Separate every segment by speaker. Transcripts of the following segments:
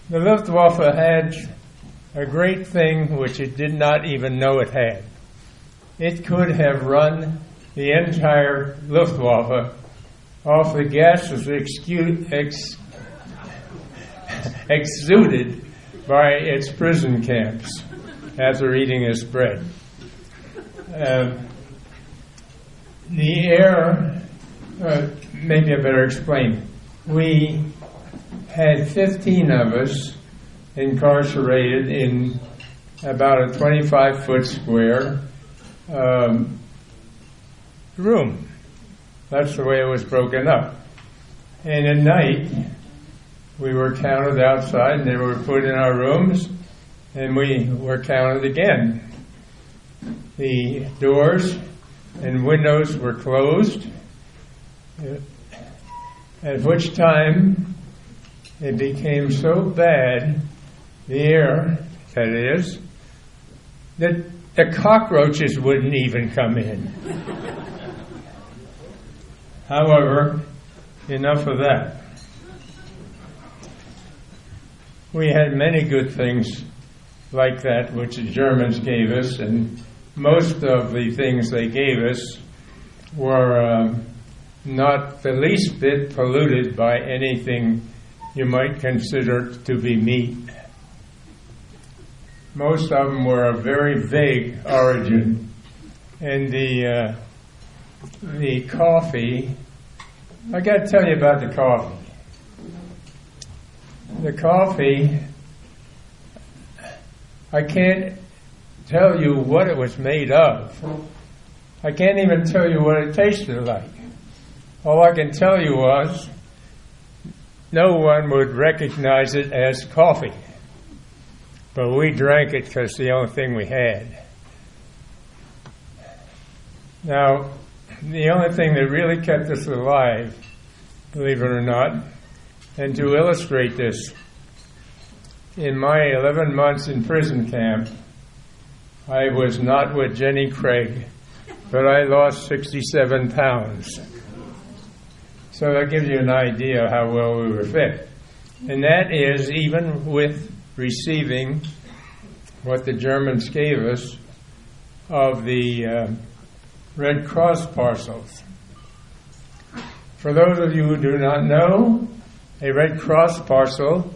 Speaker 1: The Luftwaffe had a great thing which it did not even know it had. It could have run the entire Luftwaffe off the gases exuded by its prison camps after eating its bread. The air, maybe I better explain. We had 15 of us incarcerated in about a 25-foot square room. That's the way it was broken up. And at night, we were counted outside, and they were put in our rooms, and we were counted again. The doors and windows were closed, at which time it became so bad, the air, that is, that the cockroaches wouldn't even come in. However, enough of that. We had many good things like that which the Germans gave us, and most of the things they gave us were not the least bit polluted by anything you might consider to be meat. Most of them were of very vague origin, and the coffee, I got to tell you about the coffee. The coffee, I can't tell you what it was made of. I can't even tell you what it tasted like. All I can tell you was no one would recognize it as coffee. But we drank it because it's the only thing we had. Now, the only thing that really kept us alive, believe it or not, and to illustrate this, in my 11 months in prison camp, I was not with Jenny Craig, but I lost 67 pounds. So that gives you an idea of how well we were fit. And that is even with receiving what the Germans gave us of the Red Cross parcels. For those of you who do not know, a Red Cross parcel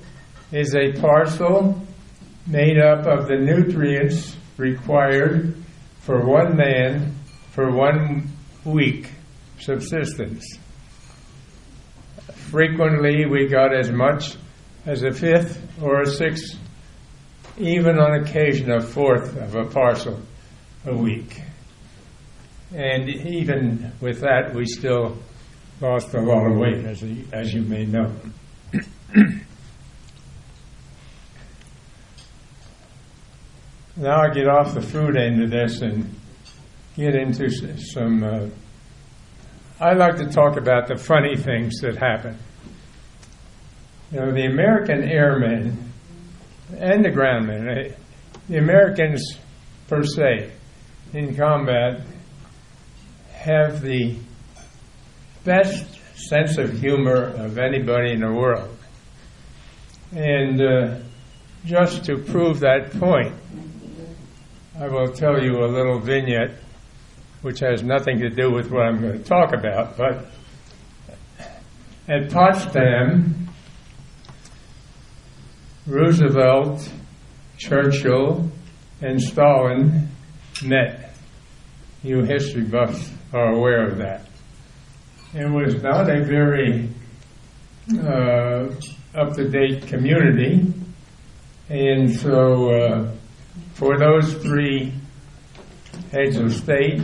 Speaker 1: is a parcel made up of the nutrients required for one man for 1 week subsistence. Frequently, we got as much as a fifth or a sixth, even on occasion a fourth of a parcel a week. And even with that, we still lost a lot of weight, as you may know. Now I get off the food end of this and get into some... I like to talk about the funny things that happen. You know, the American airmen and the groundmen, the Americans per se, in combat, have the best sense of humor of anybody in the world. And just to prove that point, I will tell you a little vignette which has nothing to do with what I'm going to talk about, but at Potsdam, Roosevelt, Churchill, and Stalin met. You history buffs are aware of that. It was not a very up-to-date community, and so for those three heads of state,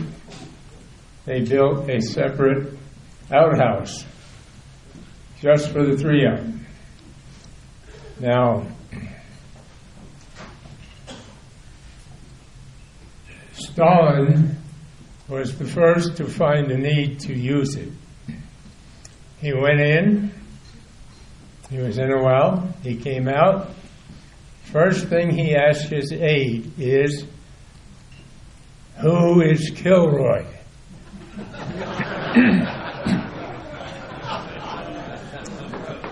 Speaker 1: they built a separate outhouse just for the three of them. Now, Stalin was the first to find the need to use it. He went in, he was in a while, he came out. First thing he asked his aide is, "Who is Kilroy?"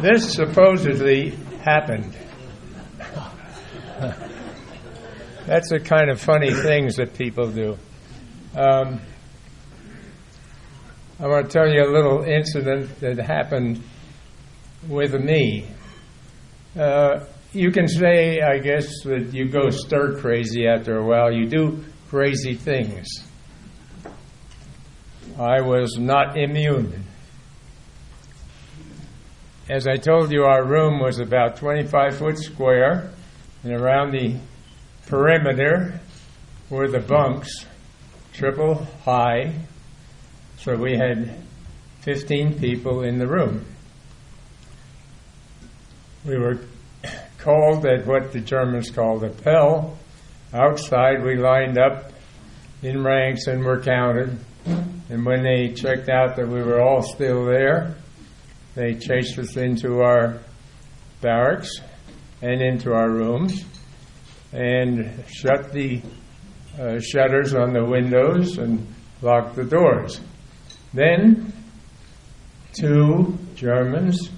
Speaker 1: This supposedly happened. That's the kind of funny things that people do. I want to tell you a little incident that happened with me. You can say, I guess, that you go stir crazy after a while. You do crazy things. I was not immune. As I told you, our room was about 25 foot square, and around the perimeter were the bunks, triple high, so we had 15 people in the room. We were called at what the Germans called a Pell. Outside we lined up in ranks and were counted, and when they checked out that we were all still there, they chased us into our barracks and into our rooms and shut the shutters on the windows and locked the doors. Then 2 Germans,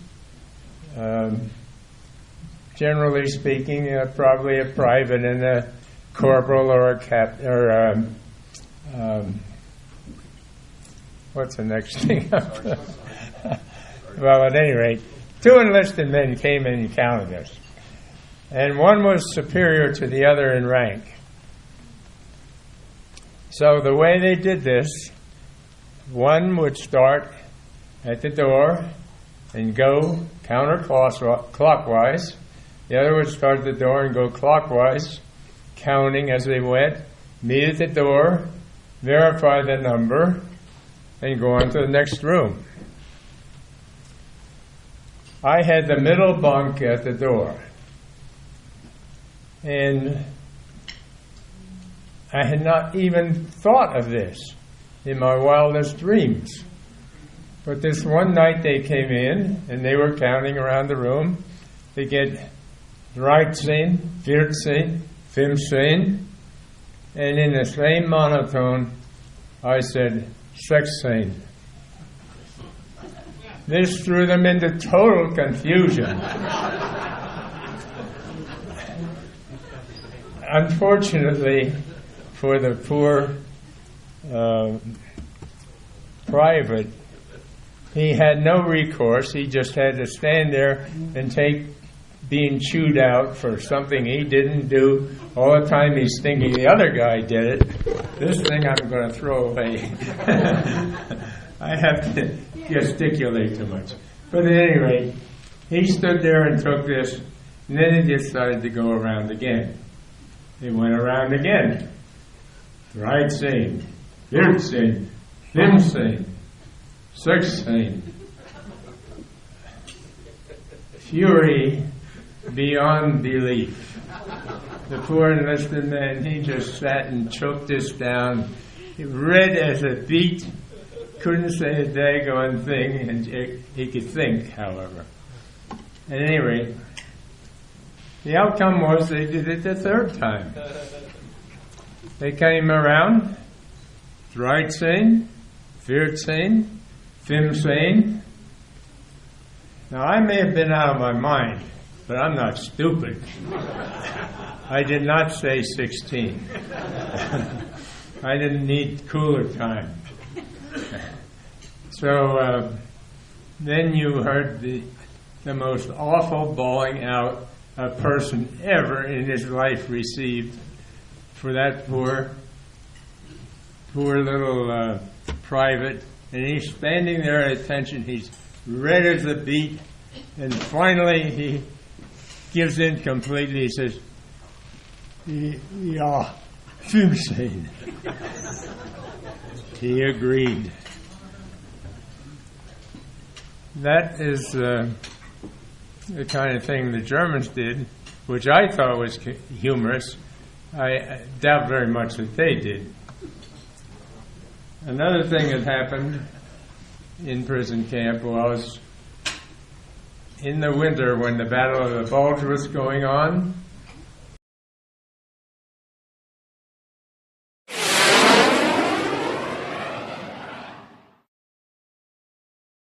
Speaker 1: generally speaking, probably a private and a corporal or a what's the next thing? Well, at any rate, 2 enlisted men came in and counted us. And one was superior to the other in rank. So the way they did this, one would start at the door and go counterclockwise. The other would start at the door and go clockwise, counting as they went, meet at the door, verify the number, and go on to the next room. I had the middle bunk at the door, and I had not even thought of this in my wildest dreams. But this one night they came in, and they were counting around the room to get 13, 14, 15, and in the same monotone, I said, 16. This threw them into total confusion. Unfortunately, for the poor private, he had no recourse. He just had to stand there and take being chewed out for something he didn't do. All the time he's thinking the other guy did it. This thing I'm going to throw away. I have to gesticulate too much. But at any rate, he stood there and took this, and then he decided to go around again. He went around again. 13, 14, 15, 16. Fury beyond belief. The poor enlisted man, he just sat and choked this down, red as a beet, couldn't say a daggone thing, and he could think, however. At any rate, the outcome was they did it the 3rd time. They came around, 13, 14, 15. Now, I may have been out of my mind, but I'm not stupid. I did not say 16. I didn't need cooler time. So then you heard the most awful bawling out a person ever in his life received for that poor little private. And he's standing there at attention. He's red as a beet. And finally he gives in completely. He says, "Yeah, 15." He agreed. That is the kind of thing the Germans did, which I thought was humorous. I doubt very much that they did. Another thing that happened in prison camp was in the winter when the Battle of the Bulge was going on,